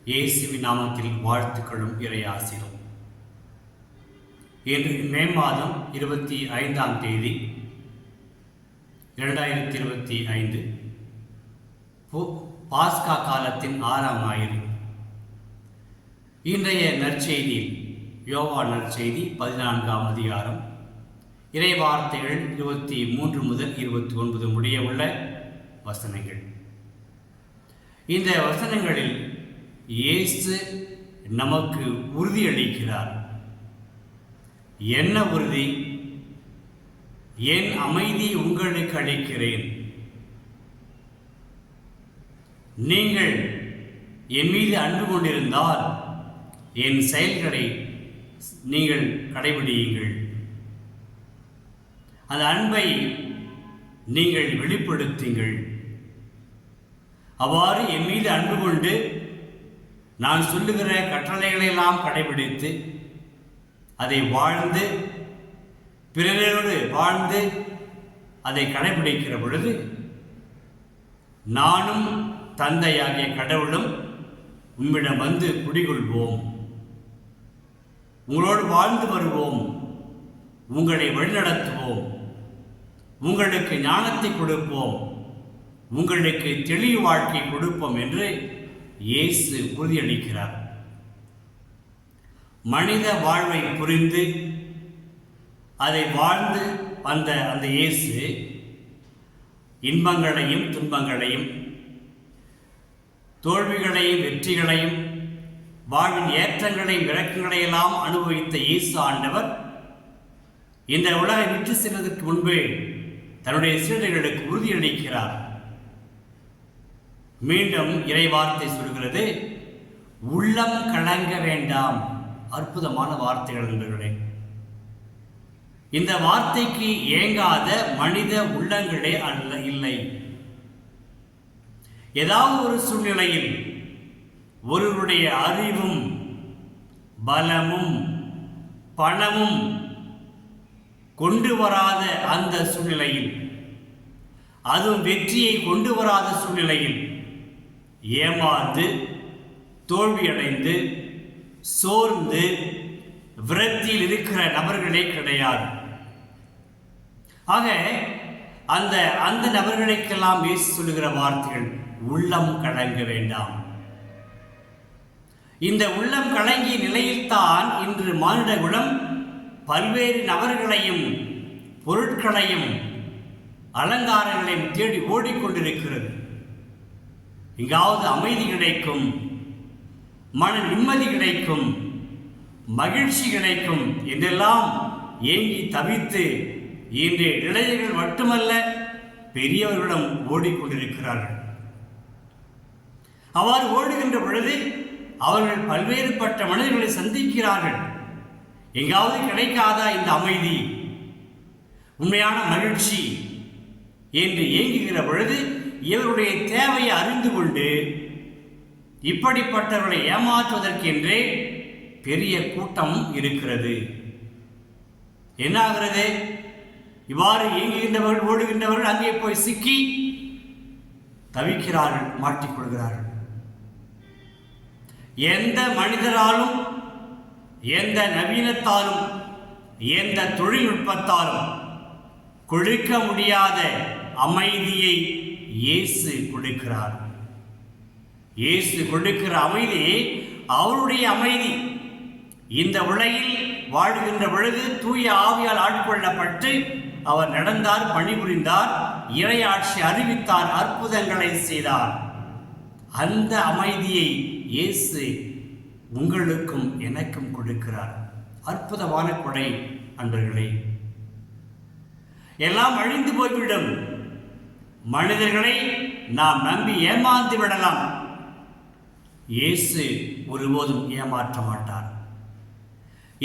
இயேசுவின் நாமத்தில் வாழ்த்துக்களும் இறையாசிரும். இன்று மே மாதம் 25ஆம் தேதி 2025 பாஸ்கா காலத்தின் 6ஆம் ஞாயிறு. இன்றைய நற்செய்தியில் யோவான் நற்செய்தி 14ஆம் அதிகாரம் இறைவார்த்தைகள் 23 முதல் 29 முடிய உள்ள வசனங்கள். இந்த வசனங்களில் இயேசு நமக்கு உறுதியளிக்கிறார். என்ன உறுதி? என் அமைதி உங்களுக்கு அளிக்கிறேன். நீங்கள் என் மீது அன்பு கொண்டிருந்தால் என் செயல்களை நீங்கள் கடைபிடியுங்கள். அந்த அன்பை நீங்கள் வெளிப்படுத்துங்கள். அவ்வாறு என் மீது அன்பு கொண்டு நான் சொல்லுகிற கட்டளைகளெல்லாம் கடைபிடித்து அதை வாழ்ந்து பிறரோடு வாழ்ந்து அதை கடைபிடிக்கிற பொழுது நானும் தந்தையாகிய கடவுளும் உம்மிடம் வந்து குடிகொள்வோம், உங்களோடு வாழ்ந்து வருவோம், உங்களை வழிநடத்துவோம், உங்களுக்கு ஞானத்தை கொடுப்போம், உங்களுக்கு தெளிவு வாழ்க்கை கொடுப்போம் என்று இயேசு உறுதியளிக்கிறார். மனித வாழ்வை புரிந்து அதை வாழ்ந்து வந்த அந்த இயேசு இன்பங்களையும் துன்பங்களையும் தோல்விகளையும் வெற்றிகளையும் வாழ்வின் ஏற்றங்களையும் இறக்கங்களையெல்லாம் அனுபவித்த இயேசு ஆண்டவர் இந்த உலகை விட்டு செல்வதற்கு முன்பே தன்னுடைய சீடர்களுக்கு உறுதியளிக்கிறார். மீண்டும் இறைவார்த்தை சொல்கிறது, உள்ளம் கலங்க வேண்டாம். அற்புதமான வார்த்தைகள் நண்பர்களே. இந்த வார்த்தைக்கு ஏங்காத மனித உள்ளங்களே இல்லை. ஏதாவது ஒரு சூழ்நிலையில் ஒருவருடைய அறிவும் பலமும் பணமும் கொண்டு வராத அந்த சூழ்நிலையில், அதுவும் வெற்றியை கொண்டு வராத சூழ்நிலையில் ஏமாந்து தோல்வியடைந்து சோர்ந்து விரக்தியில் இருக்கிற நபர்களே கிடையாது. ஆக அந்த நபர்களுக்கெல்லாம் இயேசு சொல்லுகிற வார்த்தைகள், உள்ளம் கலங்க வேண்டாம். இந்த உள்ளம் கலங்கிய நிலையில்தான் இன்று மானிட குலம் பல்வேறு நபர்களையும் பொருட்களையும் அலங்காரங்களையும் தேடி ஓடிக்கொண்டிருக்கிறது. எங்காவது அமைதி கிடைக்கும், மன நிம்மதி கிடைக்கும், மகிழ்ச்சி கிடைக்கும் என்றெல்லாம் ஏங்கி தவித்து இன்றைய இளைஞர்கள் மட்டுமல்ல பெரியவர்களிடம் ஓடிக்கொண்டிருக்கிறார்கள். அவ்வாறு ஓடுகின்ற பொழுது அவர்கள் பல்வேறுபட்ட மனிதர்களை சந்திக்கிறார்கள். எங்காவது கிடைக்காதா இந்த அமைதி, உண்மையான மகிழ்ச்சி என்று ஏங்குகிற பொழுது இவருடைய தேவையை அறிந்து கொண்டு இப்படிப்பட்டவர்களை ஏமாற்றுவதற்கென்றே பெரிய கூட்டம் இருக்கிறது. என்னாகிறது? இவ்வாறு இயங்குகின்றவர்கள் ஓடுகின்றவர்கள் அங்கே போய் சிக்கி தவிக்கிறார்கள், மாட்டிக்கொள்கிறார்கள். எந்த மனிதராலும் எந்த நவீனத்தாலும் எந்த தொழில்நுட்பத்தாலும் கொடுக்க முடியாத அமைதியை இயேசு கொடுக்கிறார். இயேசு கொடுக்கிற அமைதி அவருடைய அமைதி. இந்த உலகில் வாழ்கின்ற பொழுது தூய ஆவியால் ஆட்கொள்ளப்பட்டு அவர் நடந்தார், பணிபுரிந்தார், இறையாட்சி அறிவித்தார், அற்புதங்களை செய்தார். அந்த அமைதியை இயேசு உங்களுக்கும் எனக்கும் கொடுக்கிறார். அற்புதமான கொடை அன்பர்களே. எல்லாம் அழிந்து போய்விடும். மனிதர்களை நாம் நம்பி ஏமாந்து விடலாம். இயேசு ஒருபோதும் ஏமாற்ற மாட்டார்.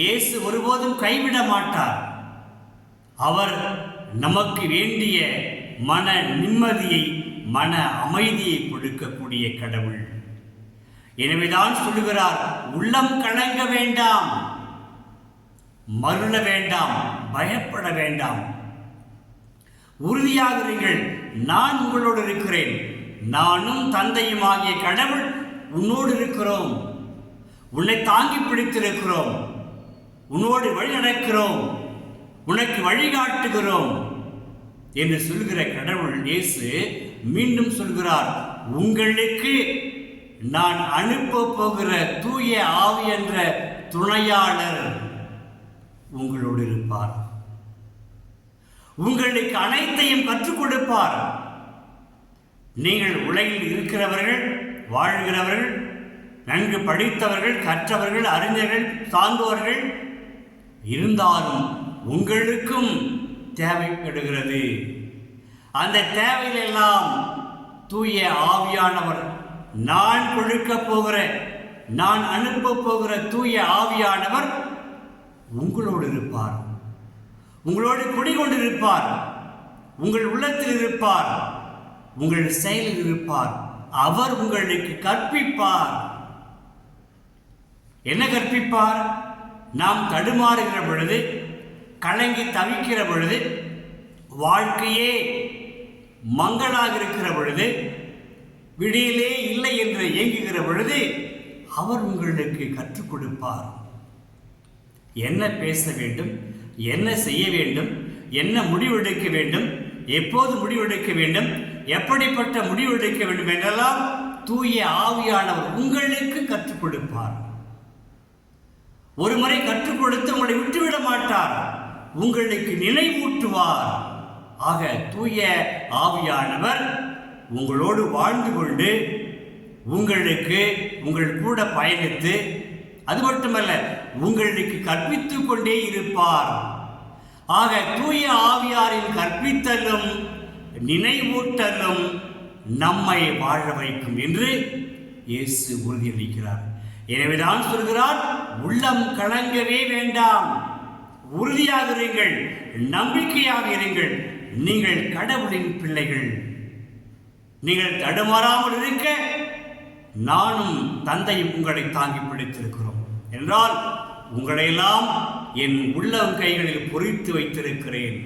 இயேசு ஒருபோதும் கைவிட மாட்டார். அவர் நமக்கு வேண்டிய மன நிம்மதியை, மன அமைதியை கொடுக்கக்கூடிய கடவுள். எனவேதான் சொல்லுகிறார், உள்ளம் கலங்க வேண்டாம், மருள வேண்டாம், பயப்பட வேண்டாம், உறுதியாக இருங்கள், நான் உங்களோடு இருக்கிறேன், நானும் தந்தையும் ஆகிய கடவுள் உன்னோடு இருக்கிறோம், உன்னை தாங்கி பிடித்திருக்கிறோம், உன்னோடு வழி நடக்கிறோம், உனக்கு வழிகாட்டுகிறோம் என்று சொல்கிற கடவுள் இயேசு மீண்டும் சொல்கிறார், உங்களுக்கு நான் அனுப்ப போகிற தூய ஆவி என்ற துணையாளர் உங்களோடு இருப்பார், உங்களுக்கு அனைத்தையும் கற்றுக் கொடுப்பார். நீங்கள் உலகில் இருக்கிறவர்கள், வாழ்கிறவர்கள், நன்கு படித்தவர்கள், கற்றவர்கள், அறிஞர்கள், சார்ந்தவர்கள் இருந்தாலும் உங்களுக்கும் தேவைப்படுகிறது. அந்த தேவையிலெல்லாம் தூய ஆவியானவர், நான் கொடுக்க போகிற, நான் அனுப்ப போகிற தூய ஆவியானவர் உங்களோடு இருப்பார், உங்களோடு குடிகொண்டிருப்பார், உங்கள் உள்ளத்தில் இருப்பார், உங்கள் செயலில் இருப்பார். அவர் உங்களுக்கு கற்பிப்பார். என்ன கற்பிப்பார்? நாம் தடுமாறுகிற பொழுது, கலங்கி தவிக்கிற பொழுது, வாழ்க்கையே மங்களாக இருக்கிற பொழுது, விடியிலே இல்லை என்று இயங்குகிற பொழுது அவர் உங்களுக்கு கற்றுக் கொடுப்பார். என்ன பேச வேண்டும், என்ன செய்ய வேண்டும், என்ன முடிவெடுக்க வேண்டும், எப்போது முடிவெடுக்க வேண்டும், எப்படிப்பட்ட முடிவெடுக்க வேண்டும் என்றெல்லாம் தூய ஆவியானவர் உங்களுக்கு கற்றுக் கொடுப்பார். ஒரு முறை கற்றுக் கொடுத்து உங்களை விட்டுவிட மாட்டார், உங்களுக்கு நினைவூட்டுவார். ஆக தூய ஆவியானவர் உங்களோடு வாழ்ந்து கொண்டு உங்களுக்கு, உங்கள் கூட பயணித்து, அது மட்டுமல்ல உங்களுக்கு கற்பித்துக் கொண்டே இருப்பார். ஆக தூய ஆவியாரின் கற்பித்தலும் நினைவூட்டலும் நம்மை வாழ வைக்கும் என்று இயேசு உறுதியளிக்கிறார். எனவேதான் சொல்கிறார், உள்ளம் கலங்கவே வேண்டாம், உறுதியாக இருங்கள், நம்பிக்கையாக இருங்கள், நீங்கள் கடவுளின் பிள்ளைகள். நீங்கள் தடுமாறாமல் இருக்க நானும் தந்தையும் உங்களை தாங்கி பிடித்திருக்கிறோம் என்றால், உங்களையெல்லாம் என் உள்ளம் கைகளில் பொறித்து வைத்திருக்கிறேன்.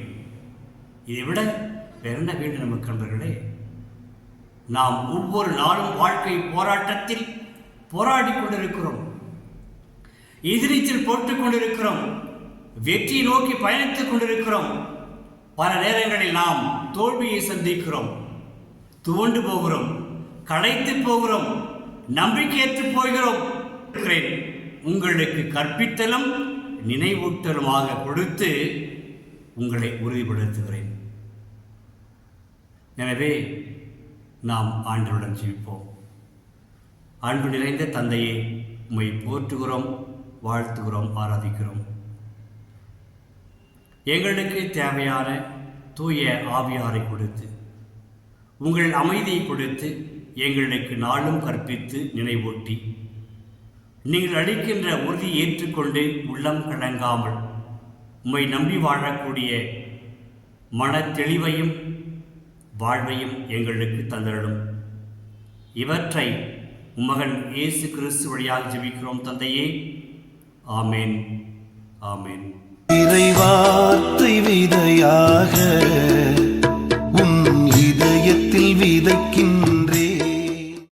இதை விட வேற என்ன வேண்டும் நமக்கு நண்பர்களே? நாம் ஒவ்வொரு நாளும் வாழ்க்கை போராட்டத்தில் போராடி கொண்டிருக்கிறோம், எதிர்நீச்சல் போட்டுக் கொண்டிருக்கிறோம், வெற்றி நோக்கி பயணித்துக் கொண்டிருக்கிறோம். பல நேரங்களில் நாம் தோல்வியை சந்திக்கிறோம், துவண்டு போகிறோம், களைத்து போகிறோம், நம்பிக்கையற்று போகிறோம். உங்களுக்கு கற்பித்தலும் நினைவூட்டலுமாக கொடுத்து உங்களை உறுதிப்படுத்துகிறேன். எனவே நாம் ஆண்டவருடன் ஜெபிப்போம். அன்பு நிறைந்த தந்தையே, உம்மை போற்றுகிறோம், வாழ்த்துகிறோம், ஆராதிக்கிறோம். எங்களுக்கு தேவையான தூய ஆவியாரை கொடுத்து, உங்கள் அமைதியை கொடுத்து, எங்களுக்கு நாளும் கற்பித்து நினைவூட்டி, நீங்கள் அளிக்கின்ற உறுதி ஏற்றுக்கொண்டு உள்ளம் கலங்காமல் உம்மை நம்பி வாழக்கூடிய மன தெளிவையும் வாழ்வையும் எங்களுக்கு தந்தருளும். இவற்றை உம்மகன் இயேசு கிறிஸ்து வழியாக ஜெபிக்கிறோம் தந்தையே. ஆமேன், ஆமேன். இறைவார்த்தை விதையாக உன் இதயத்தில் விதைக்க